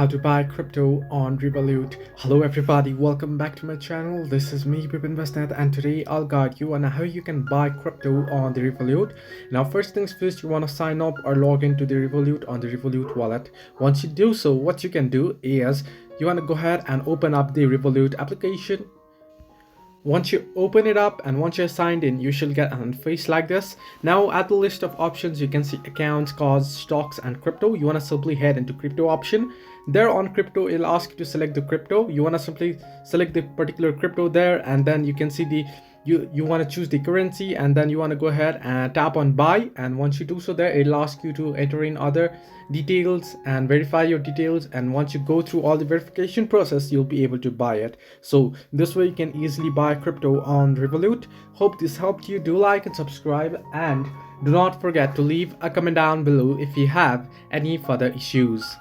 how to buy crypto on Revolut. Hello everybody, welcome back to my channel. This is me, Bipin Vasnath, and today I'll guide you on how you can buy crypto on the Revolut. Now first things first, you want to sign up or log into the Revolut on the Revolut wallet. Once you do so, what you can do is you want to go ahead and open up the Revolut application. Once you open it up and once you're signed in, you should get an face like this. Now at the list of options, you can see accounts, cards, stocks, and crypto. You want to simply head into crypto option. There on crypto, it'll ask you to select the crypto. You want to simply select the particular crypto there, and then you can see the you want to choose the currency, and then you want to go ahead and tap on buy. And once you do so there, it'll ask you to enter in other details and verify your details, and once you go through all the verification process, you'll be able to buy it. So this way you can easily buy crypto on Revolut. Hope this helped you. Do like and subscribe, and do not forget to leave a comment down below if you have any further issues.